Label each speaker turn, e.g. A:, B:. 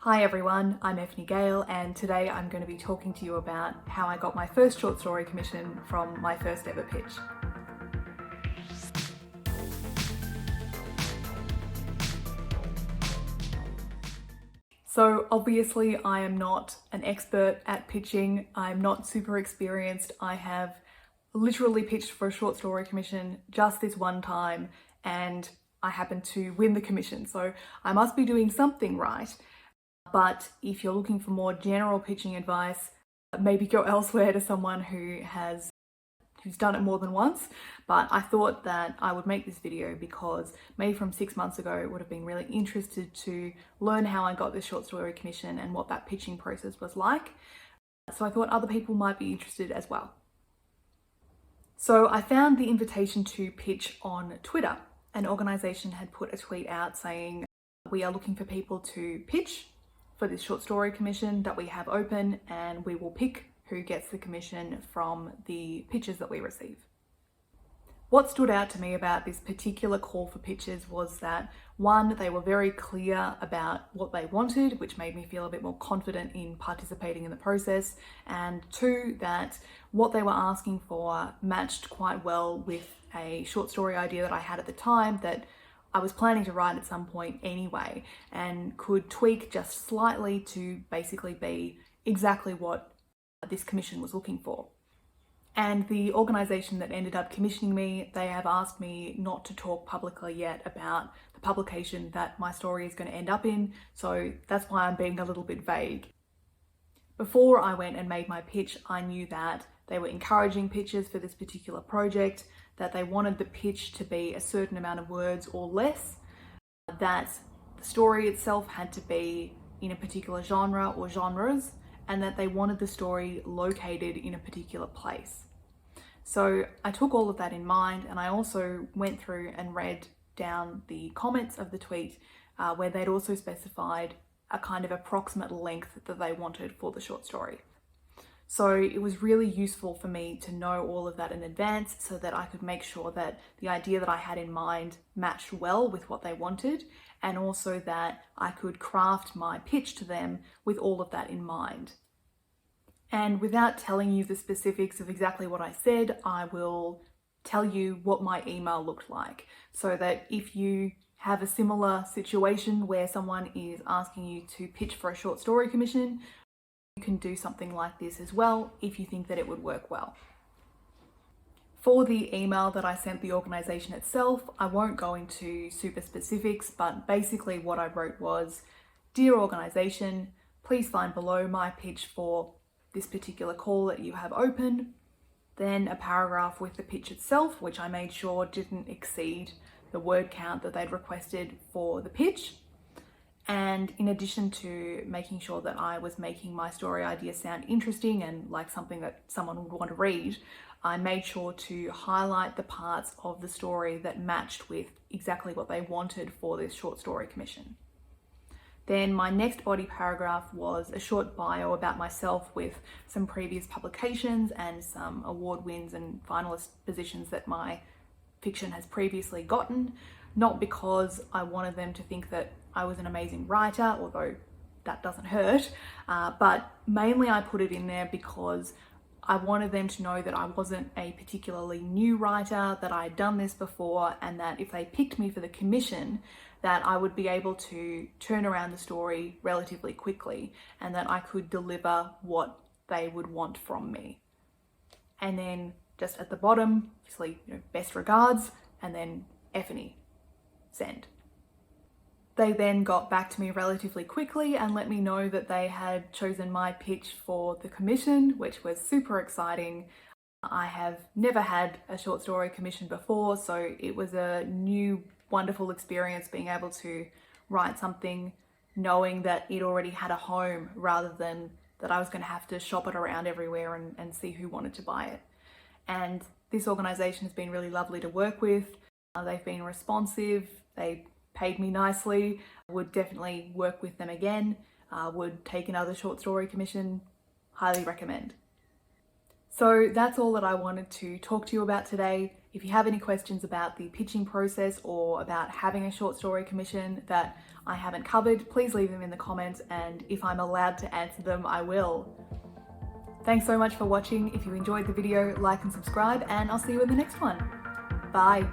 A: Hi everyone, I'm Effie Gale and today I'm going to be talking to you about how I got my first short story commission from my first ever pitch. So obviously I am not an expert at pitching, I'm not super experienced, I have literally pitched for a short story commission just this one time and I happened to win the commission, so I must be doing something right. But if you're looking for more general pitching advice, maybe go elsewhere to someone who's done it more than once. But I thought that I would make this video because maybe from 6 months ago would have been really interested to learn how I got this short story commission and what that pitching process was like. So I thought other people might be interested as well. So I found the invitation to pitch on Twitter. An organisation had put a tweet out saying, "We are looking for people to pitch for this short story commission that we have open, and we will pick who gets the commission from the pitches that we receive." What stood out to me about this particular call for pitches was that, one, they were very clear about what they wanted, which made me feel a bit more confident in participating in the process, and two, that what they were asking for matched quite well with a short story idea that I had at the time that I was planning to write at some point anyway, and could tweak just slightly to basically be exactly what this commission was looking for. And the organisation that ended up commissioning me, they have asked me not to talk publicly yet about the publication that my story is going to end up in, so that's why I'm being a little bit vague. Before I went and made my pitch, I knew that they were encouraging pitches for this particular project, that they wanted the pitch to be a certain amount of words or less, that the story itself had to be in a particular genre or genres, and that they wanted the story located in a particular place. So I took all of that in mind, and I also went through and read down the comments of the tweet where they'd also specified a kind of approximate length that they wanted for the short story. So it was really useful for me to know all of that in advance so that I could make sure that the idea that I had in mind matched well with what they wanted, and also that I could craft my pitch to them with all of that in mind. And without telling you the specifics of exactly what I said, I will tell you what my email looked like, so that if you have a similar situation where someone is asking you to pitch for a short story commission, you can do something like this as well if you think that it would work well. For the email that I sent the organisation itself, I won't go into super specifics, but basically what I wrote was, "Dear organisation, please find below my pitch for this particular call that you have open." Then a paragraph with the pitch itself, which I made sure didn't exceed the word count that they'd requested for the pitch. And in addition to making sure that I was making my story idea sound interesting and like something that someone would want to read, I made sure to highlight the parts of the story that matched with exactly what they wanted for this short story commission. Then my next body paragraph was a short bio about myself with some previous publications and some award wins and finalist positions that my fiction has previously gotten. Not because I wanted them to think that I was an amazing writer, although that doesn't hurt, but mainly I put it in there because I wanted them to know that I wasn't a particularly new writer, that I had done this before, and that if they picked me for the commission, that I would be able to turn around the story relatively quickly, and that I could deliver what they would want from me. And then just at the bottom, obviously, best regards, and then Effie. Send. They then got back to me relatively quickly and let me know that they had chosen my pitch for the commission, which was super exciting. I have never had a short story commission before, so it was a new, wonderful experience being able to write something knowing that it already had a home rather than that I was going to have to shop it around everywhere and see who wanted to buy it. And this organisation has been really lovely to work with. They've been responsive, they paid me nicely, would definitely work with them again, would take another short story commission, highly recommend. So that's all that I wanted to talk to you about today. If you have any questions about the pitching process or about having a short story commission that I haven't covered, please leave them in the comments, and if I'm allowed to answer them, I will. Thanks so much for watching. If you enjoyed the video, like and subscribe, and I'll see you in the next one. Bye.